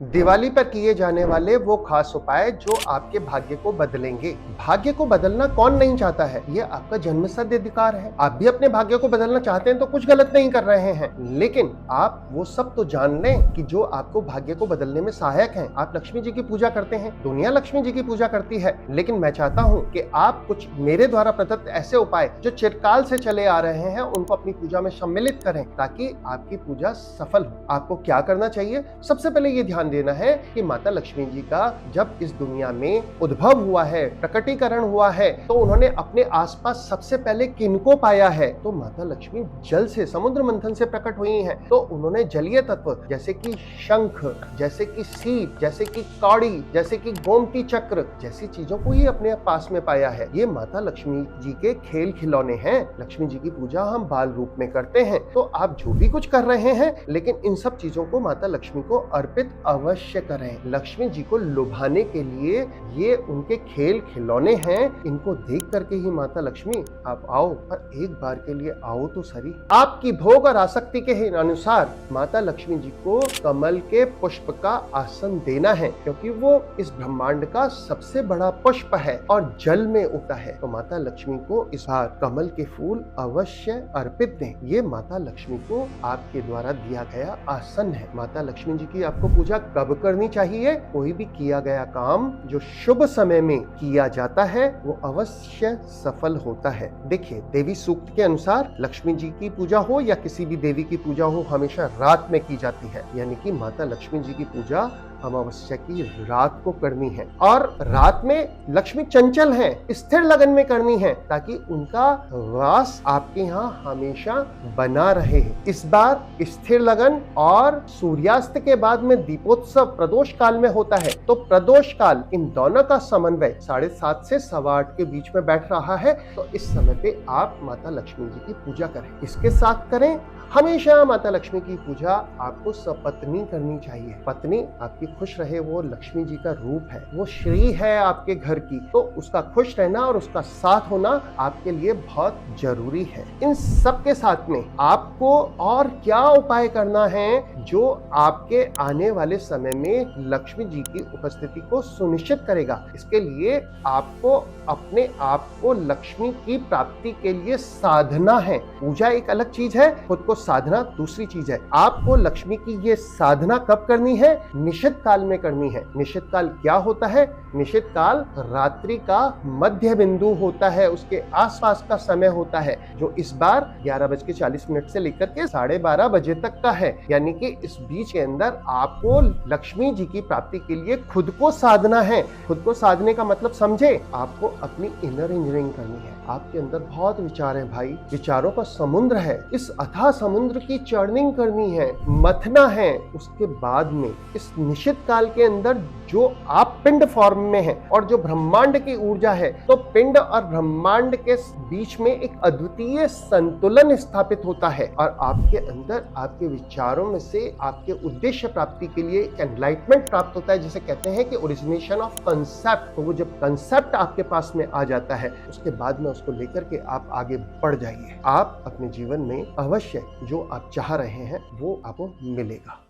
दिवाली पर किए जाने वाले वो खास उपाय जो आपके भाग्य को बदलेंगे। भाग्य को बदलना कौन नहीं चाहता है? ये आपका जन्मसिद्ध अधिकार है। आप भी अपने भाग्य को बदलना चाहते हैं तो कुछ गलत नहीं कर रहे हैं, लेकिन आप वो सब तो जान लें कि जो आपको भाग्य को बदलने में सहायक हैं। आप लक्ष्मी जी की पूजा करते हैं, दुनिया लक्ष्मी जी की पूजा करती है, लेकिन मैं चाहता हूँ कि आप कुछ मेरे द्वारा प्रदत्त ऐसे उपाय जो चिरकाल से चले आ रहे हैं उनको अपनी पूजा में सम्मिलित करें ताकि आपकी पूजा सफल हो। आपको क्या करना चाहिए? सबसे पहले ये ध्यान देना है कि माता लक्ष्मी जी का जब इस दुनिया में उद्भव हुआ है, प्रकटीकरण हुआ है, तो उन्होंने अपने आसपास सबसे पहले किनको पाया है? तो माता लक्ष्मी जल से, समुद्र मंथन से प्रकट हुई हैं। तो उन्होंने जलीय तत्व जैसे कि शंख, जैसे कि सीप, जैसे कि कौड़ी, जैसे कि गोमती चक्र जैसी चीजों को ही अपने पास में पाया है। ये माता लक्ष्मी जी के खेल खिलौने हैं। लक्ष्मी जी की पूजा हम बाल रूप में करते हैं, तो आप जो भी कुछ कर रहे हैं, लेकिन इन सब चीजों को माता लक्ष्मी को अर्पित अवश्य करें। लक्ष्मी जी को लुभाने के लिए ये उनके खेल खिलौने हैं। इनको देख करके ही माता लक्ष्मी आप आओ, और एक बार के लिए आओ तो सही। आपकी भोग और आसक्ति के अनुसार माता लक्ष्मी जी को कमल के पुष्प का आसन देना है, क्योंकि वो इस ब्रह्मांड का सबसे बड़ा पुष्प है और जल में उगता है। तो माता लक्ष्मी को इस बार कमल के फूल अवश्य अर्पित दें। ये माता लक्ष्मी को आपके द्वारा दिया गया आसन है। माता लक्ष्मी जी की आपको पूजा कब करनी चाहिए? कोई भी किया गया काम जो शुभ समय में किया जाता है वो अवश्य सफल होता है। देखिए, देवी सूक्त के अनुसार लक्ष्मी जी की पूजा हो या किसी भी देवी की पूजा हो, हमेशा रात में की जाती है। यानी कि माता लक्ष्मी जी की पूजा अमावस्या की रात को करनी है, और रात में लक्ष्मी चंचल हैं, स्थिर लगन में करनी है ताकि उनका वास आपके यहाँ हमेशा बना रहे। इस बार स्थिर लगन और सूर्यास्त के बाद में दीपोत्सव प्रदोष काल में होता है, तो प्रदोष काल इन दोनों का समन्वय 7:30 से 8:15 के बीच में बैठ रहा है। तो इस समय पे आप माता लक्ष्मी जी की पूजा करें। इसके साथ करें, हमेशा माता लक्ष्मी की पूजा आपको सपत्नी करनी चाहिए। पत्नी आपकी खुश रहे, वो लक्ष्मी जी का रूप है, वो श्री है आपके घर की, तो उसका खुश रहना और उसका साथ होना आपके लिए बहुत जरूरी है। इन सब के साथ में आपको और क्या उपाय करना है जो आपके आने वाले समय में लक्ष्मी जी की उपस्थिति को सुनिश्चित करेगा? इसके लिए आपको अपने आप को लक्ष्मी की प्राप्ति के लिए साधना है। पूजा एक अलग चीज है, खुद को साधना दूसरी चीज है। आपको लक्ष्मी की ये साधना कब करनी है? निशित काल में करनी है। निशित काल क्या होता है? निशित काल रात्रि का मध्य बिंदु होता है, उसके आसपास का समय होता है, जो इस बार 11:40 से लेकर के 12:30 बजे तक का है। यानी कि इस बीच के अंदर आपको लक्ष्मी जी की प्राप्ति के लिए खुद को साधना है। खुद को साधने का मतलब समझे, आपको अपनी इनर इंजीनियरिंग करनी है। आपके अंदर बहुत विचार है भाई, विचारों का समुद्र है। इस अथाह समुद्र की चर्निंग करनी है, मथना है। उसके बाद में इस निश्चित काल के अंदर जो आप पिंड फॉर्म में हैं और जो ब्रह्मांड की ऊर्जा है, तो पिंड और ब्रह्मांड के बीच में एक अद्वितीय संतुलन स्थापित होता है, और आपके अंदर आपके विचारों में से आपके उद्देश्य प्राप्ति के लिए एनलाइटमेंट प्राप्त होता है, जिसे कहते हैं कि ओरिजिनेशन ऑफ कंसेप्ट। तो वो जब कंसेप्ट आपके पास में आ जाता है, उसके बाद में उसको लेकर के आप आगे बढ़ जाइए। आप अपने जीवन में अवश्य जो आप चाह रहे हैं वो आपको मिलेगा।